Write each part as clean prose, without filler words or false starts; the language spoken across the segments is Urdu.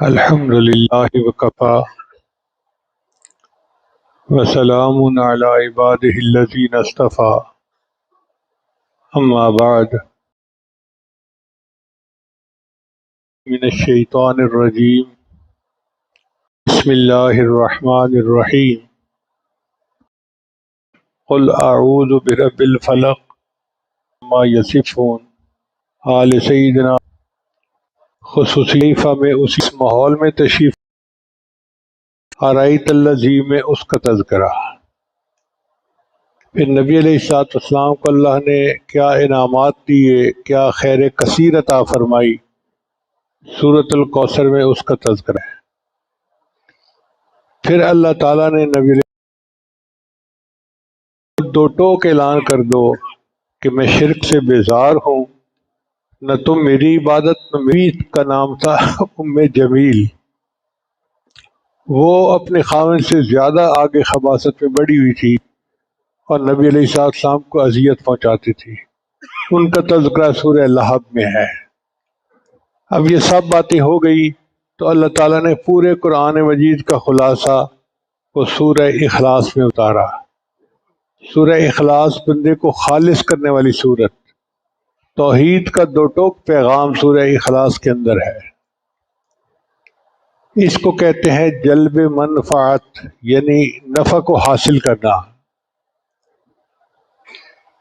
الحمد للہ وکفا وسلام علی عبادہ الذین اصطفی اما بعد من الشیطان الرجیم بسم اللہ الرحمن الرحیم قل اعوذ برب الفلق ما یصفون آل سیدنا خصوصیفہ میں اسی ماحول میں تشریف آرائیت الذی میں اس کا تذکرہ۔ پھر نبی علیہ الصلوۃ والسلام کو اللہ نے کیا انعامات دیے، کیا خیر کثیر عطا فرمائی، سورۃ الکوثر میں اس کا تذکرہ ہے۔ پھر اللہ تعالیٰ نے نبی علیہ دو ٹوک اعلان کر دو کہ میں شرک سے بیزار ہوں، نہ تم میری عبادت، نہ میری کا نام تھا ام جمیل، وہ اپنے خاوند سے زیادہ آگے خباثت میں بڑھی ہوئی تھی اور نبی علیہ السلام کو اذیت پہنچاتی تھی۔ ان کا تذکرہ سورہ لہب میں ہے۔ اب یہ سب باتیں ہو گئی تو اللہ تعالیٰ نے پورے قرآن مجید کا خلاصہ کو سورہ اخلاص میں اتارا۔ سورہ اخلاص بندے کو خالص کرنے والی سورت، توحید کا دو ٹوک پیغام سورہ اخلاص کے اندر ہے۔ اس کو کہتے ہیں جلب منفعت، یعنی نفع کو حاصل کرنا۔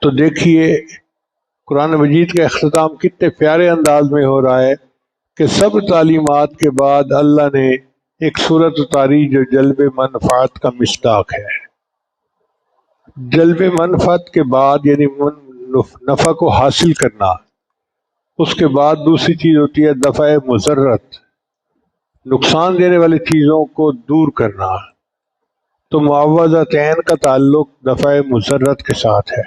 تو دیکھیے قرآن مجید کا اختتام کتنے پیارے انداز میں ہو رہا ہے کہ سب تعلیمات کے بعد اللہ نے ایک سورت اتاری جو جلب منفعت کا مصداق ہے۔ جلب منفعت کے بعد یعنی نفع کو حاصل کرنا، اس کے بعد دوسری چیز ہوتی ہے دفع مضرت، نقصان دینے والی چیزوں کو دور کرنا۔ تو معوذتین کا تعلق دفع مضرت کے ساتھ ہے۔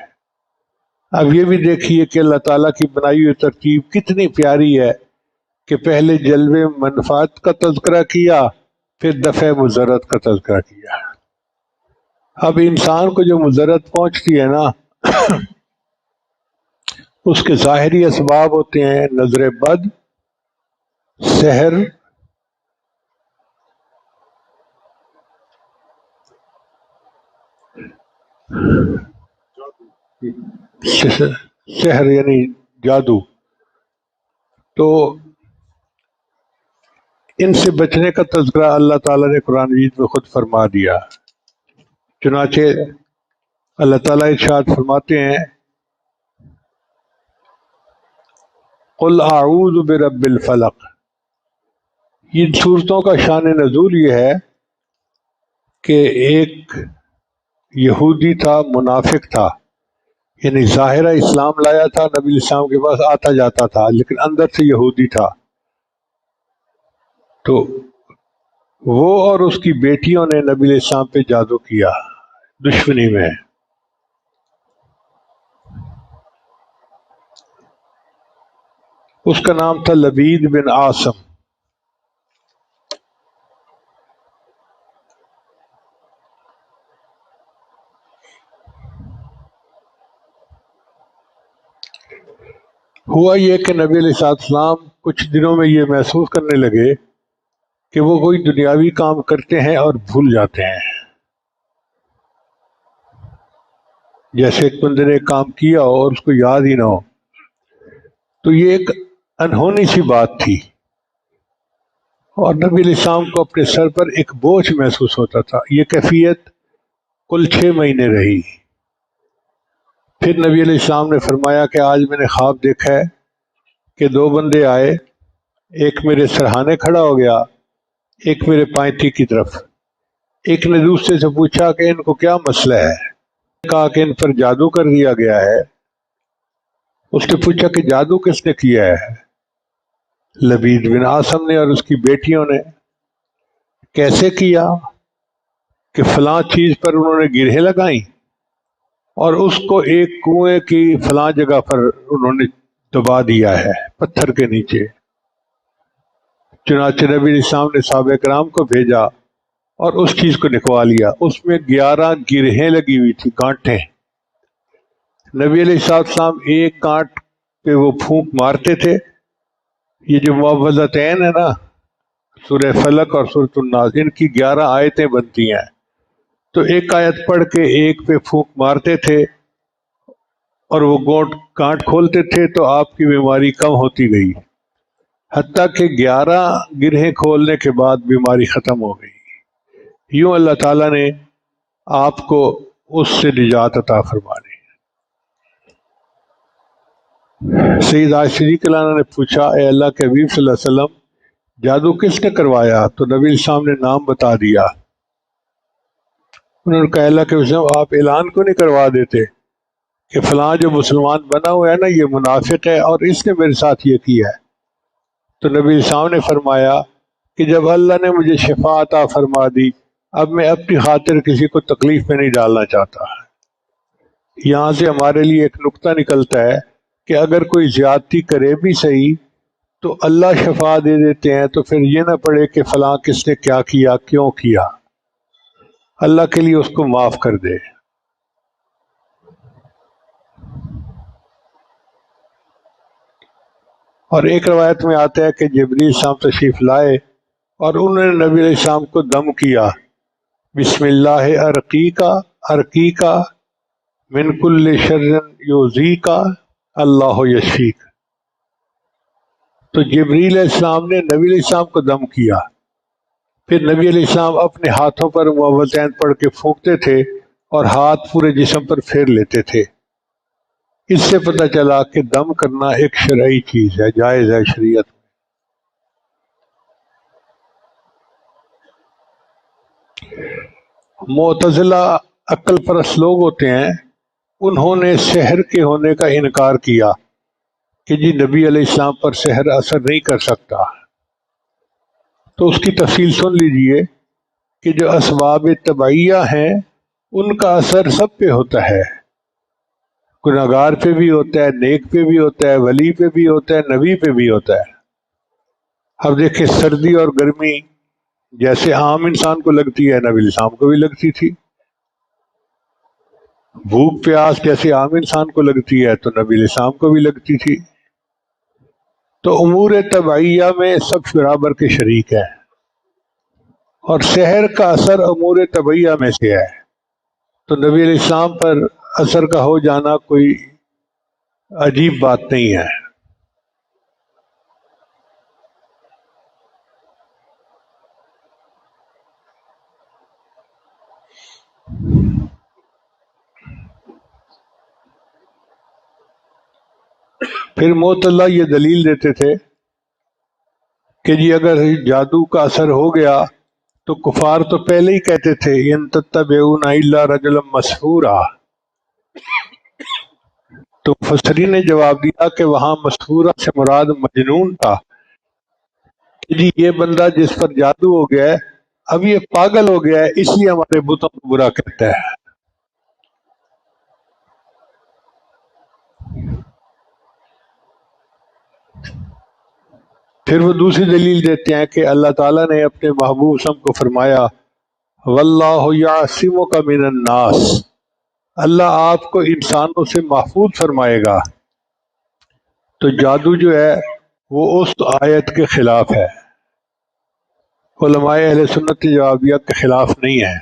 اب یہ بھی دیکھیے کہ اللہ تعالیٰ کی بنائی ہوئی ترتیب کتنی پیاری ہے کہ پہلے جلب منفعت کا تذکرہ کیا، پھر دفع مضرت کا تذکرہ کیا۔ اب انسان کو جو مضرت پہنچتی ہے نا اس کے ظاہری اسباب ہوتے ہیں نظر بد، سحر، سحر یعنی جادو۔ تو ان سے بچنے کا تذکرہ اللہ تعالیٰ نے قرآن مجید میں خود فرما دیا۔ چنانچہ اللہ تعالیٰ ارشاد فرماتے ہیں قل اعوذ برب الفلق۔ ان صورتوں کا شان نزول یہ ہے کہ ایک یہودی تھا، منافق تھا، یعنی ظاہرہ اسلام لایا تھا، نبی علیہ السلام کے پاس آتا جاتا تھا، لیکن اندر سے یہودی تھا۔ تو وہ اور اس کی بیٹیوں نے نبی علیہ السلام پہ جادو کیا دشمنی میں۔ اس کا نام تھا لبید بن عاصم۔ ہوا یہ کہ نبی علیہ السلام کچھ دنوں میں یہ محسوس کرنے لگے کہ وہ کوئی دنیاوی کام کرتے ہیں اور بھول جاتے ہیں۔ جیسے ایک بندے نے ایک کام کیا ہو اور اس کو یاد ہی نہ ہو، تو یہ ایک انہونی سی بات تھی، اور نبی علیہ السلام کو اپنے سر پر ایک بوجھ محسوس ہوتا تھا۔ یہ کیفیت کل 6 مہینے رہی۔ پھر نبی علیہ السلام نے فرمایا کہ آج میں نے خواب دیکھا ہے کہ 2 بندے آئے، ایک میرے سرہانے کھڑا ہو گیا، ایک میرے پائنتی کی طرف۔ ایک نے دوسرے سے پوچھا کہ ان کو کیا مسئلہ ہے؟ کہا کہ ان پر جادو کر دیا گیا ہے۔ اس نے پوچھا کہ جادو کس نے کیا ہے؟ لبید بن عاصم نے اور اس کی بیٹیوں نے۔ کیسے کیا؟ کہ فلاں چیز پر انہوں نے گرہیں لگائیں اور اس کو ایک کنویں کی فلاں جگہ پر انہوں نے دبا دیا ہے پتھر کے نیچے۔ چنانچہ نبی علیہ السلام نے صحابہ کرام کو بھیجا اور اس چیز کو نکلوا لیا۔ اس میں 11 گرہیں لگی ہوئی تھی، گانٹیں۔ نبی علیہ السلام ایک گانٹ پہ وہ پھونک مارتے تھے۔ یہ جو معوذتین ہے نا، سورہ فلق اور سورۃ الناس، ان کی 11 آیتیں بنتی ہیں. تو ایک آیت پڑھ کے ایک پہ پھونک مارتے تھے اور وہ گانٹ کھولتے تھے تو آپ کی بیماری کم ہوتی گئی، حتیٰ کہ 11 گرہیں کھولنے کے بعد بیماری ختم ہو گئی. یوں اللہ تعالیٰ نے آپ کو اس سے نجات عطا فرمانی. سید عائشہ صدیقہ رضی اللہ عنہا نے پوچھا، اے اللہ کے حبیب صلی اللہ علیہ وسلم، جادو کس نے کروایا؟ تو نبی السلام نے نام بتا دیا. انہوں نے کہا، اللہ کے وسلم آپ اعلان کو نہیں کروا دیتے کہ فلاں جو مسلمان بنا ہوا ہے نا یہ منافق ہے اور اس نے میرے ساتھ یہ کیا ہے. تو نبی السلام نے فرمایا کہ جب اللہ نے مجھے شفا عطا فرما دی، اب میں اپنی خاطر کسی کو تکلیف میں نہیں ڈالنا چاہتا. یہاں سے ہمارے لیے ایک نقطہ نکلتا ہے کہ اگر کوئی زیادتی کرے بھی صحیح تو اللہ شفا دے دیتے ہیں، تو پھر یہ نہ پڑے کہ فلاں کس نے کیا کیا، کیوں کیا. اللہ کے لیے اس کو معاف کر دے. اور ایک روایت میں آتا ہے کہ جبریل السلام تشریف لائے اور انہوں نے نبی علیہ السلام کو دم کیا، بسم اللہ ارقیکا من کل شر یوزیکا اللہ یشفیک. تو جبریل علیہ السلام نے نبی علیہ السلام کو دم کیا، پھر نبی علیہ السلام اپنے ہاتھوں پر معوذتین پڑھ کے پھونکتے تھے اور ہاتھ پورے جسم پر پھیر لیتے تھے. اس سے پتہ چلا کہ دم کرنا ایک شرعی چیز ہے، جائز ہے شریعت. معتزلہ عقل پرست لوگ ہوتے ہیں، انہوں نے سحر کے ہونے کا انکار کیا کہ جی نبی علیہ السلام پر سحر اثر نہیں کر سکتا. تو اس کی تفصیل سن لیجئے کہ جو اسباب طبعیہ ہیں ان کا اثر سب پہ ہوتا ہے، گناہگار پہ بھی ہوتا ہے، نیک پہ بھی ہوتا ہے، ولی پہ بھی ہوتا ہے، نبی پہ بھی ہوتا ہے. اب دیکھیں سردی اور گرمی جیسے عام انسان کو لگتی ہے نبی علیہ السلام کو بھی لگتی تھی، بھوک پیاس جیسے عام انسان کو لگتی ہے تو نبی علیہ السلام کو بھی لگتی تھی. تو امور طبعیہ میں سب برابر کے شریک ہیں، اور سحر کا اثر امور طبعیہ میں سے ہے. تو نبی علیہ السلام پر اثر کا ہو جانا کوئی عجیب بات نہیں ہے. پھر معتزلہ یہ دلیل دیتے تھے کہ جی اگر جادو کا اثر ہو گیا تو کفار تو پہلے ہی کہتے تھے ان تتبعون الا رجلا مسحورا. تو مفسرین نے جواب دیا کہ وہاں مسحورہ سے مراد مجنون تھا کہ جی یہ بندہ جس پر جادو ہو گیا ہے اب یہ پاگل ہو گیا ہے، اس لیے ہمارے بتوں کو برا کہتا ہے. پھر وہ دوسری دلیل دیتے ہیں کہ اللہ تعالیٰ نے اپنے محبوب سب کو فرمایا واللہ یعصمک من الناس، اللہ آپ کو انسانوں سے محفوظ فرمائے گا. تو جادو جو ہے وہ اس آیت کے خلاف ہے، علماء اہل سنت نے جواب دیا کے خلاف نہیں ہے.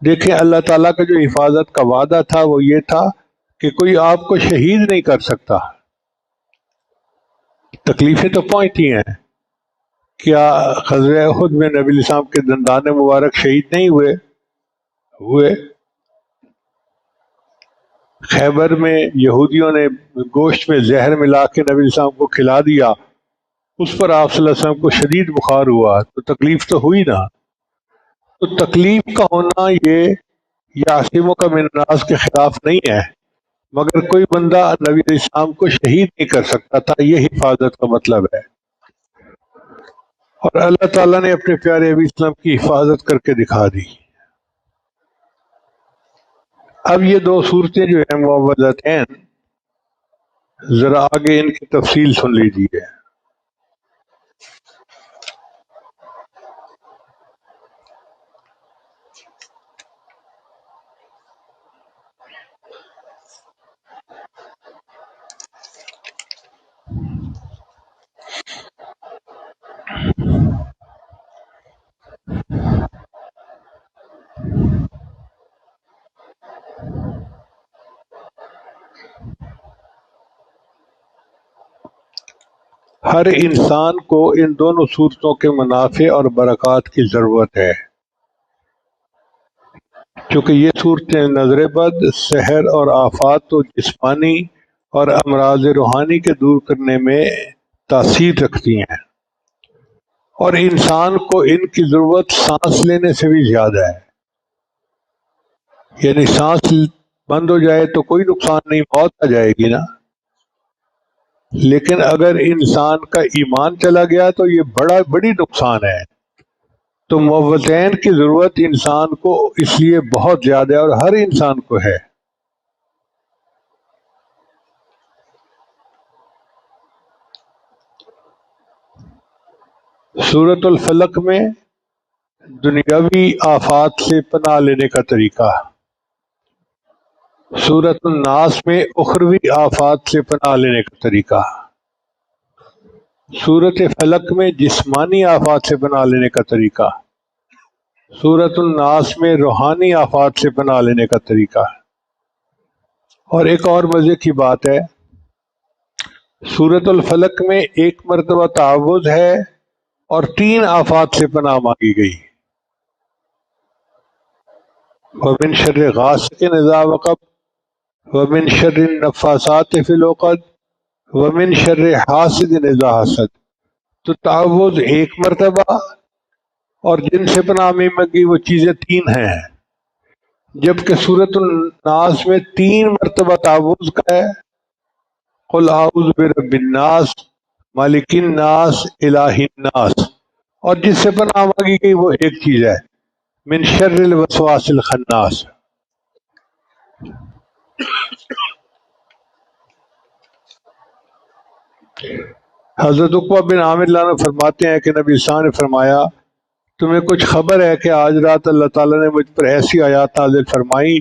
دیکھیں اللہ تعالیٰ کا جو حفاظت کا وعدہ تھا وہ یہ تھا کہ کوئی آپ کو شہید نہیں کر سکتا. تکلیفیں تو پہنچتی ہیں، کیا غزوہ احد میں نبی علیہ السلام کے دندان مبارک شہید نہیں ہوئے. خیبر میں یہودیوں نے گوشت میں زہر ملا کے نبی علیہ السلام کو کھلا دیا، اس پر آپ صلی اللہ علیہ وسلم کو شدید بخار ہوا، تو تکلیف تو ہوئی نا. تو تکلیف کا ہونا یہ یاسموں کا من الناس کے خلاف نہیں ہے، مگر کوئی بندہ نبی علیہ السلام کو شہید نہیں کر سکتا تھا، یہ حفاظت کا مطلب ہے. اور اللہ تعالیٰ نے اپنے پیارے نبی اسلام کی حفاظت کر کے دکھا دی. اب یہ دو صورتیں جو ہیں معوذتین، ذرا آگے ان کی تفصیل سن لیجیے. ہر انسان کو ان دونوں صورتوں کے منافع اور برکات کی ضرورت ہے، چونکہ یہ صورتیں نظر بد، سحر اور آفات و جسمانی اور امراض روحانی کے دور کرنے میں تاثیر رکھتی ہیں، اور انسان کو ان کی ضرورت سانس لینے سے بھی زیادہ ہے۔ یعنی سانس بند ہو جائے تو کوئی نقصان نہیں، موت آ جائے گی نا، لیکن اگر انسان کا ایمان چلا گیا تو یہ بڑی نقصان ہے۔ تو معوذین کی ضرورت انسان کو اس لیے بہت زیادہ ہے، اور ہر انسان کو ہے۔ سورۃ الفلق میں دنیاوی آفات سے پناہ لینے کا طریقہ، سورۃ الناس میں اخروی آفات سے پناہ لینے کا طریقہ، سورۃ فلق میں جسمانی آفات سے پناہ لینے کا طریقہ، سورۃ الناس میں روحانی آفات سے پناہ لینے کا طریقہ۔ اور ایک اور مزے کی بات ہے، سورۃ الفلق میں ایک مرتبہ تعوذ ہے اور 3 آفات سے پناہ مانگی گئی، وَمِن شَرِّ غاسق اذا وقب، وَمِن شَرِّ النفاثات فی العقد، وَمِن شَرِّ حاسد اذا حسد۔ تو تعوذ ایک مرتبہ، اور جن سے پناہ میں مانگی وہ چیزیں 3 ہیں، جبکہ سورۃ الناس میں 3 مرتبہ تعوذ کا ہے، قل اعوذ برب الناس، مالک الناس، الہ الناس، اور جس سے پناہ مانگی گئی وہ ایک چیز ہے، من شر الوسواس الخناس۔ حضرت عقبہ بن عامر اللہ عنہ فرماتے ہیں کہ نبی صلی اللہ علیہ وسلم نے فرمایا، تمہیں کچھ خبر ہے کہ آج رات اللہ تعالیٰ نے مجھ پر ایسی آیات نازل فرمائی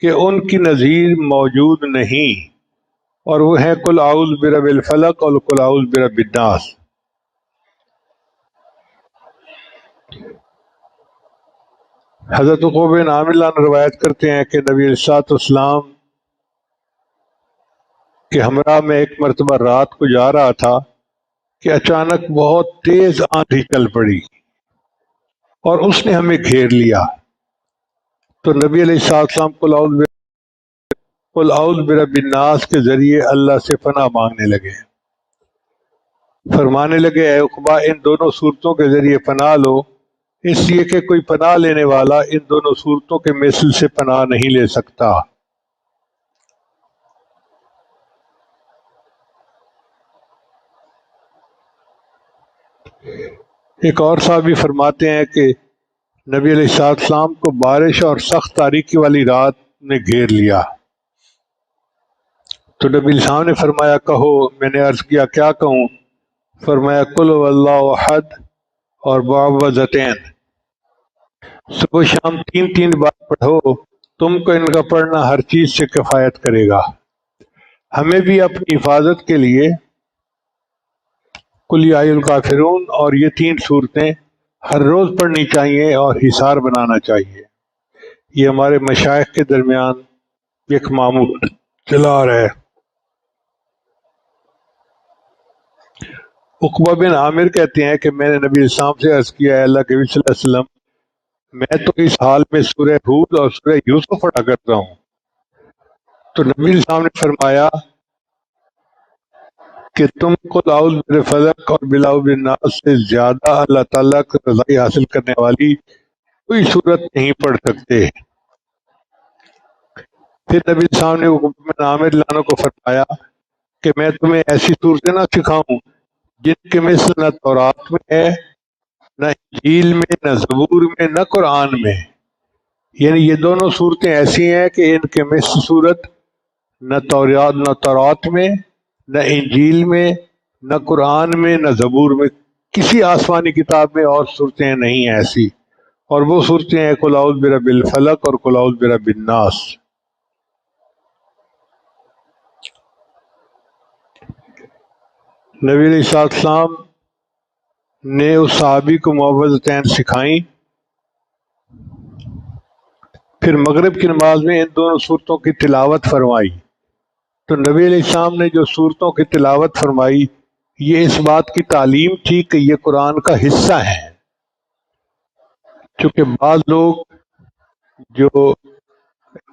کہ ان کی نظیر موجود نہیں، اور وہ ہے قل اعوذ برب الفلق اور قل اعوذ برب الناس۔ حضرت عقبہ بن عامر اللہ عنہ روایت کرتے ہیں کہ نبی علیہ الصلوۃ والسلام کے ہمراہ میں ایک مرتبہ رات کو جا رہا تھا کہ اچانک بہت تیز آندھی چل پڑی اور اس نے ہمیں گھیر لیا، تو نبی علیہ الصلوۃ والسلام قل اعوذ برب الناس کے ذریعے اللہ سے پناہ مانگنے لگے، فرمانے لگے اے عقبہ ان دونوں صورتوں کے ذریعے پناہ لو، اس لیے کہ کوئی پناہ لینے والا ان دونوں صورتوں کے مثل سے پناہ نہیں لے سکتا۔ ایک اور صحابی فرماتے ہیں کہ نبی علیہ الصلوۃ والسلام کو بارش اور سخت تاریکی والی رات نے گھیر لیا، تو نبی علیہ السلام نے فرمایا کہو، میں نے عرض کیا کیا کہوں؟ فرمایا قل هو اللہ احد اور معوذتین، صبح شام 3 بار پڑھو، تم کو ان کا پڑھنا ہر چیز سے کفایت کرے گا۔ ہمیں بھی اپنی حفاظت کے لیے قل یا ایھا الکافرون اور یہ 3 صورتیں ہر روز پڑھنی چاہیے اور حصار بنانا چاہیے۔ یہ ہمارے مشائخ کے درمیان ایک معمول چلا آ رہا ہے۔ عقبہ بن عامر کہتے ہیں کہ میں نے نبی السلام سے عرض کیا ہے اللہ کے نبی صلی اللہ علیہ وسلم، میں تو اس حال میں سورہ ہود اور سورہ یوسف پڑھا کرتا ہوں، تو نبی السلام نے فرمایا کہ تم قل اعوذ بالفلق اور بالاعوذ بالناس سے زیادہ اللہ تعالیٰ کی رضائی حاصل کرنے والی کوئی صورت نہیں پڑھ سکتے۔ پھر نبی السلام نے عقبہ بن عامر لانوں کو فرمایا کہ میں تمہیں ایسی صورتیں نہ سکھاؤں جن کے مثل نہ تورات میں ہے، نہ انجیل میں، نہ زبور میں، نہ قرآن میں۔ یعنی یہ دونوں صورتیں ایسی ہیں کہ ان کے مثل صورت نہ تورات میں، نہ انجیل میں، نہ قرآن میں، نہ زبور میں، کسی آسمانی کتاب میں اور صورتیں نہیں ہیں ایسی، اور وہ صورتیں ہیں قل اعوذ برب الفلق اور قل اعوذ برب الناس۔ نبی علیہ الصلوۃ والسلام نے اس صحابی کو معوذتین سکھائیں، پھر مغرب کی نماز میں ان دونوں صورتوں کی تلاوت فرمائی، تو نبی علیہ السلام نے جو صورتوں کی تلاوت فرمائی یہ اس بات کی تعلیم تھی کہ یہ قرآن کا حصہ ہے. چونکہ بعض لوگ جو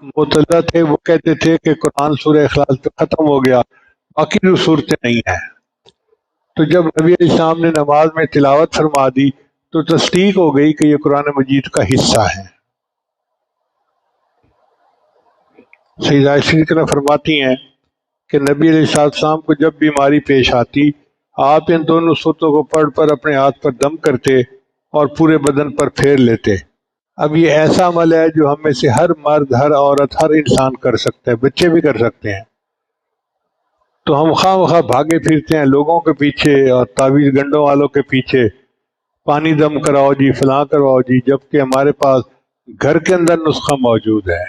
معتزلہ تھے وہ کہتے تھے کہ قرآن سورہ اخلاص پہ ختم ہو گیا، باقی جو صورتیں نہیں ہیں. تو جب نبی علیہ السلام نے نماز میں تلاوت فرما دی تو تصدیق ہو گئی کہ یہ قرآن مجید کا حصہ ہے. سیدہ عائشہ رضی فرماتی ہیں کہ نبی علیہ السلام کو جب بیماری پیش آتی، آپ ان دونوں صورتوں کو پڑھ پر اپنے ہاتھ پر دم کرتے اور پورے بدن پر پھیر لیتے. اب یہ ایسا عمل ہے جو ہم میں سے ہر مرد، ہر عورت، ہر انسان کر سکتا ہے، بچے بھی کر سکتے ہیں. تو ہم خواہ مخواہ بھاگے پھرتے ہیں لوگوں کے پیچھے اور تعویذ گنڈوں والوں کے پیچھے، پانی دم کراؤ جی، فلاں کرواؤ جی، جبکہ ہمارے پاس گھر کے اندر نسخہ موجود ہے.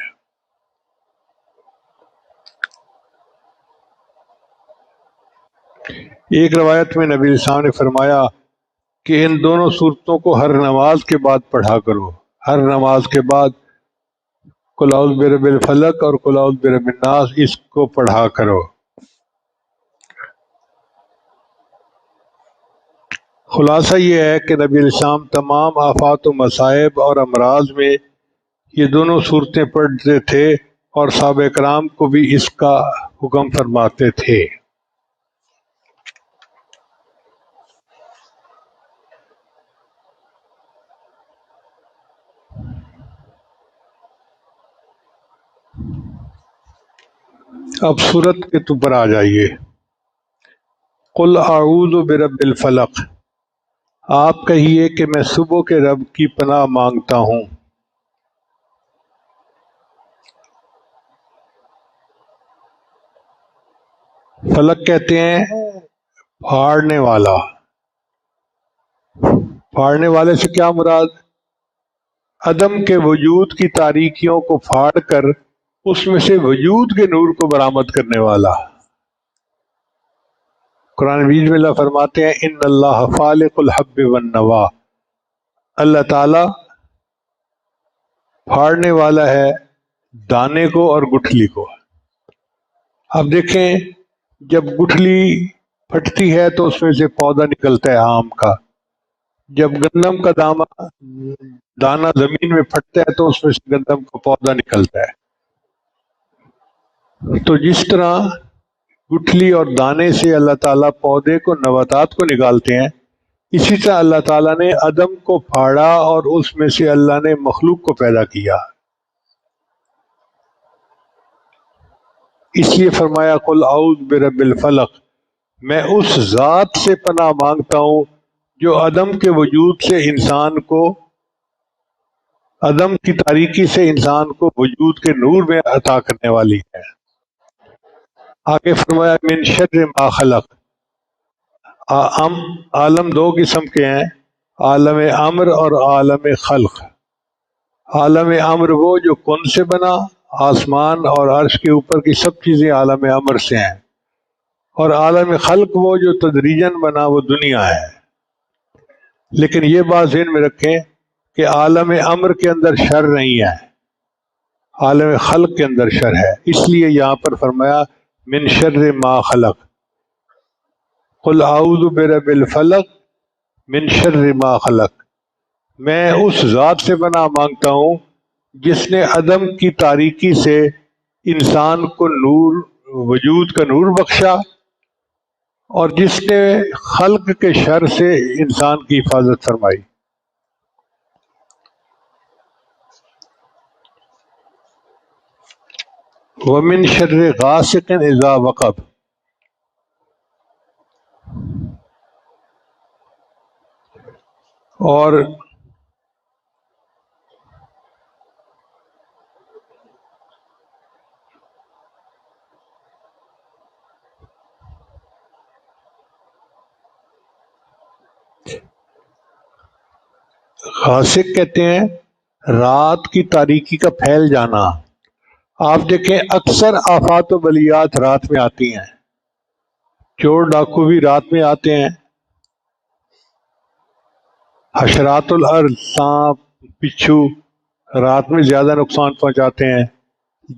ایک روایت میں نبی علیہ السلام نے فرمایا کہ ان دونوں صورتوں کو ہر نماز کے بعد پڑھا کرو. ہر نماز کے بعد قل اعوذ برب الفلق اور قل اعوذ برب الناس اس کو پڑھا کرو. خلاصہ یہ ہے کہ نبی علیہ السلام تمام آفات و مصائب اور امراض میں یہ دونوں صورتیں پڑھتے تھے اور صحابہ کرام کو بھی اس کا حکم فرماتے تھے. اب سورت کے اوپر آ جائیے. قل اعوذ برب الفلق، آپ کہیے کہ میں صبح کے رب کی پناہ مانگتا ہوں. فلق کہتے ہیں پھاڑنے والا. پھاڑنے والے سے کیا مراد؟ عدم کے وجود کی تاریکیوں کو پھاڑ کر اس میں سے وجود کے نور کو برآمد کرنے والا. قرآن مجید میں اللہ فرماتے ہیں ان اللہ فالق الحب والنوا، اللہ تعالی پھاڑنے والا ہے دانے کو اور گٹھلی کو. اب دیکھیں جب گٹھلی پھٹتی ہے تو اس میں سے پودا نکلتا ہے آم کا. جب گندم کا دانہ زمین میں پھٹتا ہے تو اس میں سے گندم کا پودا نکلتا ہے. تو جس طرح گٹھلی اور دانے سے اللہ تعالیٰ پودے کو، نباتات کو نکالتے ہیں، اسی طرح اللہ تعالیٰ نے عدم کو پھاڑا اور اس میں سے اللہ نے مخلوق کو پیدا کیا. اس لیے فرمایا قل اعوذ برب الفلق، میں اس ذات سے پناہ مانگتا ہوں جو عدم کے وجود سے انسان کو، عدم کی تاریکی سے انسان کو وجود کے نور میں عطا کرنے والی ہے. آگے فرمایا من شر ما خلق. عالم دو قسم کے ہیں، عالم امر اور عالم خلق. عالم امر وہ جو کن سے بنا، آسمان اور عرش کے اوپر کی سب چیزیں عالم امر سے ہیں، اور عالم خلق وہ جو تدریجاً بنا، وہ دنیا ہے. لیکن یہ بات ذہن میں رکھیں کہ عالم امر کے اندر شر نہیں ہے، عالم خلق کے اندر شر ہے. اس لیے یہاں پر فرمایا من شر ما خلق، قل اعوذ برب الفلق من شر ما خلق. میں اس ذات سے پناہ مانگتا ہوں جس نے عدم کی تاریکی سے انسان کو نور، وجود کا نور بخشا، اور جس نے خلق کے شر سے انسان کی حفاظت فرمائی. وَمِن شَرِّ غَاسِقٍ إِذَا وَقَبَ. اور غاسق کہتے ہیں رات کی تاریکی کا پھیل جانا. آپ دیکھیں اکثر آفات و بلیات رات میں آتی ہیں، چور ڈاکو بھی رات میں آتے ہیں، حشرات الارض، سانپ، بچھو رات میں زیادہ نقصان پہنچاتے ہیں،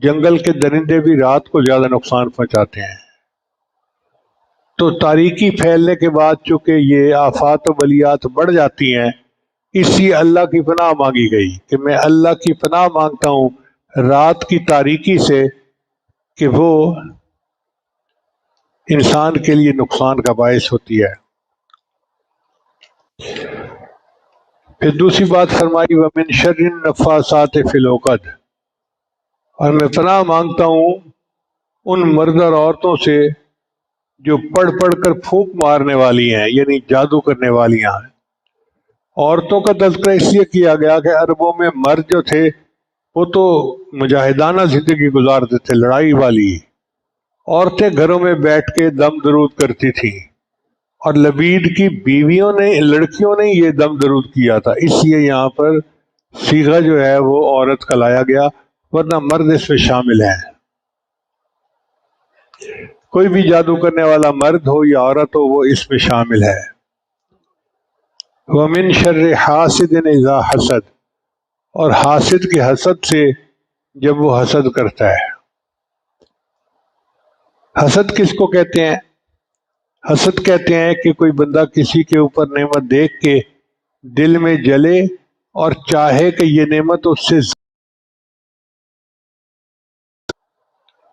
جنگل کے درندے بھی رات کو زیادہ نقصان پہنچاتے ہیں. تو تاریکی پھیلنے کے بعد چونکہ یہ آفات و بلیات بڑھ جاتی ہیں، اس لیے اللہ کی پناہ مانگی گئی کہ میں اللہ کی پناہ مانگتا ہوں رات کی تاریکی سے کہ وہ انسان کے لیے نقصان کا باعث ہوتی ہے۔ پھر دوسری بات فرمائی وَمِن شَرِّ النَّفَّاثَاتِ فِی الْعُقَدِ، اور میں پناہ مانگتا ہوں ان مرد اور عورتوں سے جو پڑھ پڑھ کر پھونک مارنے والی ہیں، یعنی جادو کرنے والیاں ہیں۔ عورتوں کا تذکرہ اس لیے کیا گیا کہ عربوں میں مرد جو تھے وہ تو مجاہدانہ زندگی گزارتے تھے، لڑائی والی۔ عورتیں گھروں میں بیٹھ کے دم درود کرتی تھیں، اور لبید کی بیویوں نے، لڑکیوں نے یہ دم درود کیا تھا، اس لیے یہاں پر صیغہ جو ہے وہ عورت کا لایا گیا، ورنہ مرد اس میں شامل ہیں۔ کوئی بھی جادو کرنے والا مرد ہو یا عورت ہو وہ اس میں شامل ہے۔ وَمِن شَرِّ حَاسِدٍ إِذَا حَسَدَ، اور حاسد کے حسد سے جب وہ حسد کرتا ہے۔ حسد کس کو کہتے ہیں؟ حسد کہتے ہیں کہ کوئی بندہ کسی کے اوپر نعمت دیکھ کے دل میں جلے اور چاہے کہ یہ نعمت اس سے،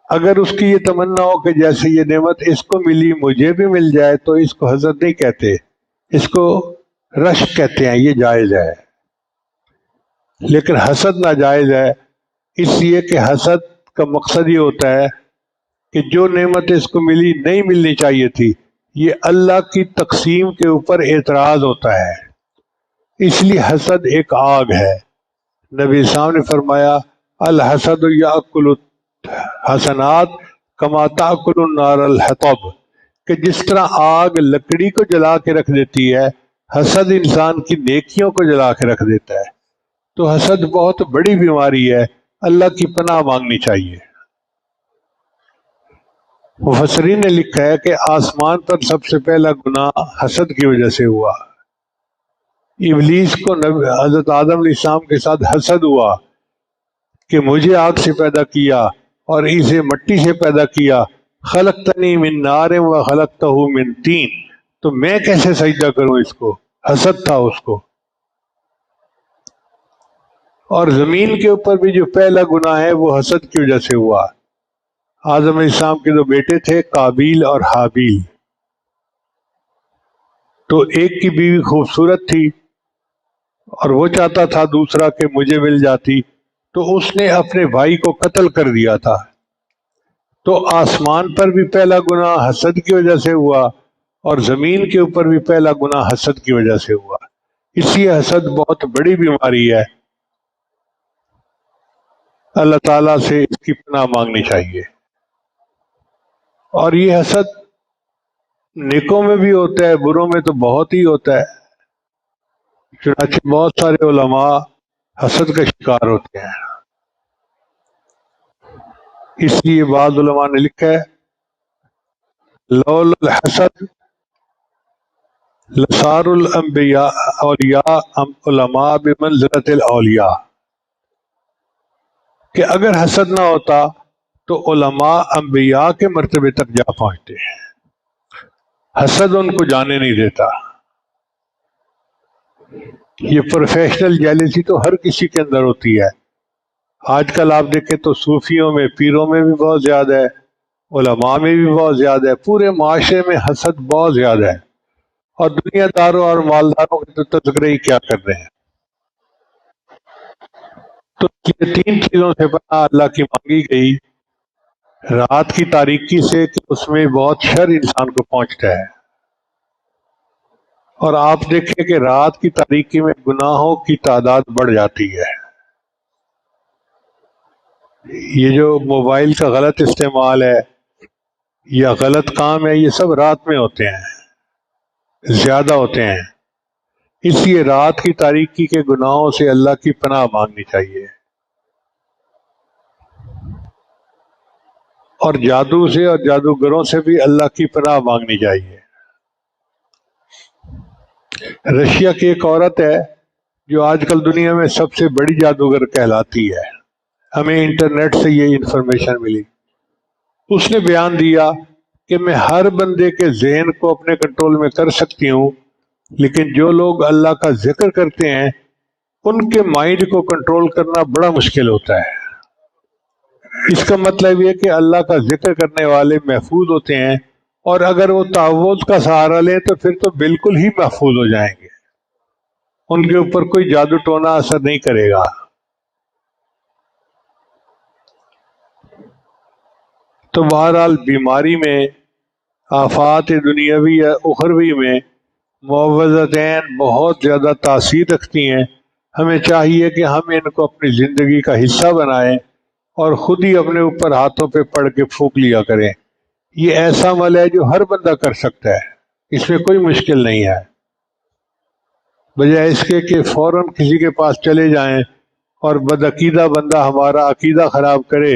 اگر اس کی یہ تمنا ہو کہ جیسے یہ نعمت اس کو ملی مجھے بھی مل جائے، تو اس کو حسد نہیں کہتے، اس کو رشک کہتے ہیں، یہ جائز ہے۔ لیکن حسد ناجائز ہے، اس لیے کہ حسد کا مقصد یہ ہوتا ہے کہ جو نعمت اس کو ملی نہیں ملنی چاہیے تھی، یہ اللہ کی تقسیم کے اوپر اعتراض ہوتا ہے، اس لیے حسد ایک آگ ہے۔ نبی صاحب نے فرمایا الحسد یاکل الحسنات کما تاکل النار الحطب، کہ جس طرح آگ لکڑی کو جلا کے رکھ دیتی ہے، حسد انسان کی نیکیوں کو جلا کے رکھ دیتا ہے۔ تو حسد بہت بڑی بیماری ہے، اللہ کی پناہ مانگنی چاہیے۔ مفسرین نے لکھا ہے کہ آسمان پر سب سے پہلا گناہ حسد کی وجہ سے ہوا۔ ابلیس کو حضرت آدم علیہ السلام کے ساتھ حسد ہوا کہ مجھے آگ سے پیدا کیا اور اسے مٹی سے پیدا کیا، خلقتنی من نار و خلقتہ من طین، تو میں کیسے سجدہ کروں اس کو؟ حسد تھا اس کو۔ اور زمین کے اوپر بھی جو پہلا گناہ ہے وہ حسد کی وجہ سے ہوا۔ آدم علیہ السلام کے دو بیٹے تھے، قابیل اور حابیل۔ تو ایک کی بیوی خوبصورت تھی اور وہ چاہتا تھا دوسرا کہ مجھے مل جاتی، تو اس نے اپنے بھائی کو قتل کر دیا تھا۔ تو آسمان پر بھی پہلا گناہ حسد کی وجہ سے ہوا، اور زمین کے اوپر بھی پہلا گناہ حسد کی وجہ سے ہوا۔ اس لیے حسد بہت بڑی بیماری ہے، اللہ تعالیٰ سے اس کی پناہ مانگنی چاہیے۔ اور یہ حسد نیکوں میں بھی ہوتا ہے، بروں میں تو بہت ہی ہوتا ہے۔ چنانچہ بہت سارے علماء حسد کا شکار ہوتے ہیں۔ اس لیے بعض علماء نے لکھا ہے لولا الحسد لصار الانبیاء اولیاء علماء بمنزلۃ الاولیاء، کہ اگر حسد نہ ہوتا تو علماء انبیاء کے مرتبے تک جا پہنچتے ہیں۔ حسد ان کو جانے نہیں دیتا۔ یہ پروفیشنل جیلسی تو ہر کسی کے اندر ہوتی ہے۔ آج کل آپ دیکھیں تو صوفیوں میں، پیروں میں بھی بہت زیادہ ہے، علماء میں بھی بہت زیادہ ہے، پورے معاشرے میں حسد بہت زیادہ ہے، اور دنیا داروں اور مالداروں کے تو تذکرے ہی کیا کر رہے ہیں۔ تو یہ تین چیزوں سے پناہ اللہ کی مانگی گئی، رات کی تاریکی سے کہ اس میں بہت شر انسان کو پہنچتا ہے، اور آپ دیکھیں کہ رات کی تاریکی میں گناہوں کی تعداد بڑھ جاتی ہے۔ یہ جو موبائل کا غلط استعمال ہے یا غلط کام ہے، یہ سب رات میں ہوتے ہیں، زیادہ ہوتے ہیں۔ اس لیے رات کی تاریکی کے گناہوں سے اللہ کی پناہ مانگنی چاہیے، اور جادو سے اور جادوگروں سے بھی اللہ کی پناہ مانگنی چاہیے۔ رشیا کی ایک عورت ہے جو آج کل دنیا میں سب سے بڑی جادوگر کہلاتی ہے، ہمیں انٹرنیٹ سے یہ انفارمیشن ملی۔ اس نے بیان دیا کہ میں ہر بندے کے ذہن کو اپنے کنٹرول میں کر سکتی ہوں، لیکن جو لوگ اللہ کا ذکر کرتے ہیں ان کے مائنڈ کو کنٹرول کرنا بڑا مشکل ہوتا ہے۔ اس کا مطلب یہ کہ اللہ کا ذکر کرنے والے محفوظ ہوتے ہیں، اور اگر وہ تعوذ کا سہارا لیں تو پھر تو بالکل ہی محفوظ ہو جائیں گے، ان کے اوپر کوئی جادو ٹونا اثر نہیں کرے گا۔ تو بہرحال بیماری میں، آفات دنیاوی یا اخروی میں معوذتین بہت زیادہ تاثیر رکھتی ہیں۔ ہمیں چاہیے کہ ہم ان کو اپنی زندگی کا حصہ بنائیں اور خود ہی اپنے اوپر ہاتھوں پہ پڑھ کے پھونک لیا کریں۔ یہ ایسا عمل ہے جو ہر بندہ کر سکتا ہے، اس میں کوئی مشکل نہیں ہے، بجائے اس کے کہ فوراً کسی کے پاس چلے جائیں اور بدعقیدہ بندہ ہمارا عقیدہ خراب کرے،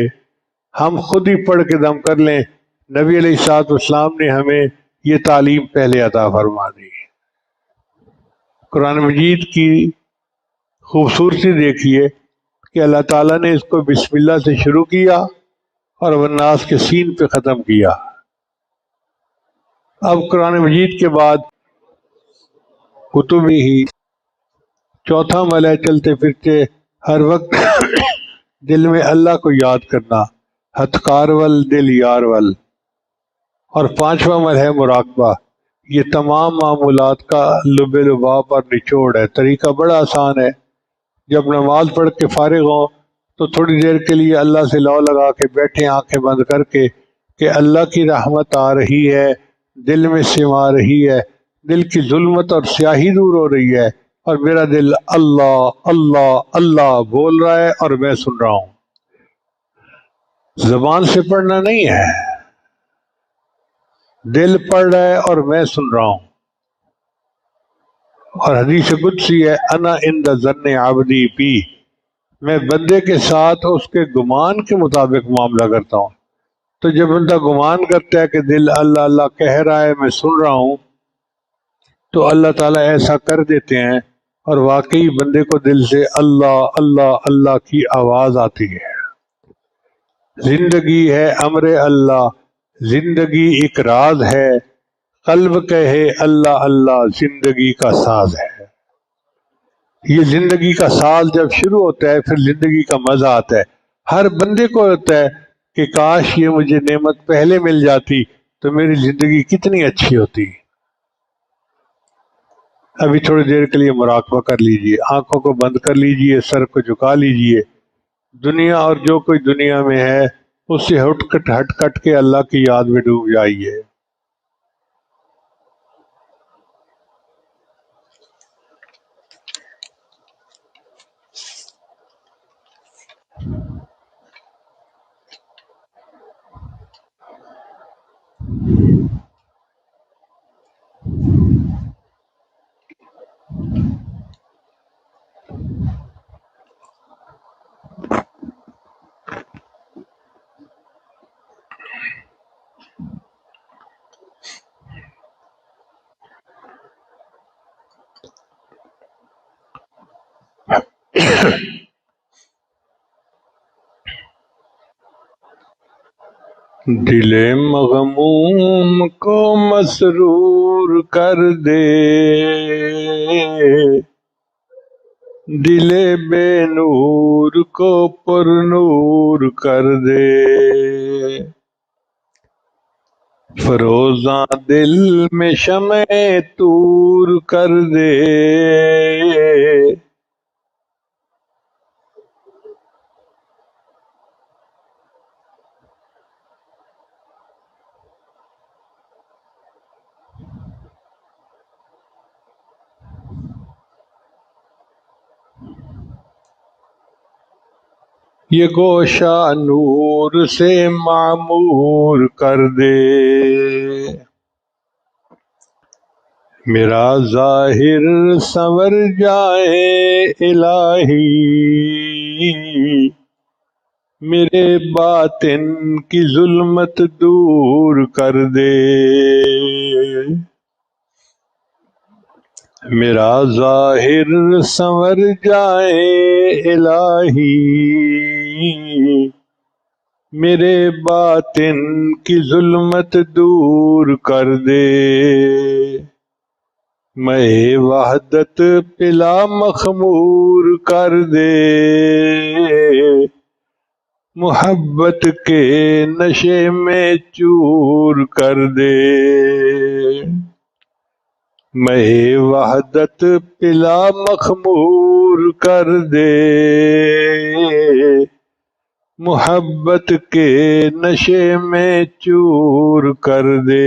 ہم خود ہی پڑھ کے دم کر لیں۔ نبی علیہ الصلوۃ والسلام نے ہمیں یہ تعلیم پہلے عطا فرما دی۔ قرآن مجید کی خوبصورتی دیکھیے کہ اللہ تعالیٰ نے اس کو بسم اللہ سے شروع کیا اور والناس کے سین پہ ختم کیا۔ اب قرآن مجید کے بعد کتب ہی چوتھا عمل ہے چلتے پھرتے ہر وقت دل میں اللہ کو یاد کرنا، ہتکار ول دل یار ول۔ اور پانچواں عمل ہے مراقبہ۔ یہ تمام معمولات کا لب لباب اور نچوڑ ہے۔ طریقہ بڑا آسان ہے، جب نماز پڑھ کے فارغ ہوں تو تھوڑی دیر کے لیے اللہ سے لو لگا کے بیٹھے، آنکھیں بند کر کے، کہ اللہ کی رحمت آ رہی ہے، دل میں سما رہی ہے، دل کی ظلمت اور سیاہی دور ہو رہی ہے، اور میرا دل اللہ اللہ اللہ بول رہا ہے اور میں سن رہا ہوں۔ زبان سے پڑھنا نہیں ہے، دل پڑھ رہا ہے اور میں سن رہا ہوں۔ اور حدیث قدسی ہے، انا عند ظن عبدی بی، میں بندے کے ساتھ اس کے گمان کے مطابق معاملہ کرتا ہوں۔ تو جب بندہ گمان کرتا ہے کہ دل اللہ اللہ کہہ رہا ہے، میں سن رہا ہوں، تو اللہ تعالیٰ ایسا کر دیتے ہیں، اور واقعی بندے کو دل سے اللہ اللہ اللہ کی آواز آتی ہے۔ زندگی ہے امر اللہ، زندگی ایک راز ہے، قلب کہے اللہ اللہ زندگی کا ساز ہے۔ یہ زندگی کا ساز جب شروع ہوتا ہے پھر زندگی کا مزہ آتا ہے۔ ہر بندے کو ہوتا ہے کہ کاش یہ مجھے نعمت پہلے مل جاتی تو میری زندگی کتنی اچھی ہوتی۔ ابھی تھوڑی دیر کے لیے مراقبہ کر لیجئے، آنکھوں کو بند کر لیجئے، سر کو جھکا لیجئے، دنیا اور جو کوئی دنیا میں ہے اس سے ہٹ کٹ کے اللہ کی یاد میں ڈوب جائیے۔ دل مغموم کو مسرور کر دے، دل بے نور کو پر نور کر دے، فروزاں دل میں شمع طور کر دے، یہ گوشہ نور سے معمور کر دے، میرا ظاہر سنور جائے الہی، میرے باطن کی ظلمت دور کر دے، میرا ظاہر سنور جائے الہی، میرے باطن کی ظلمت دور کر دے، میں وحدت پلا مخمور کر دے، محبت کے نشے میں چور کر دے، میں وحدت پلا مخمور کر دے، محبت کے نشے میں چور کر دے۔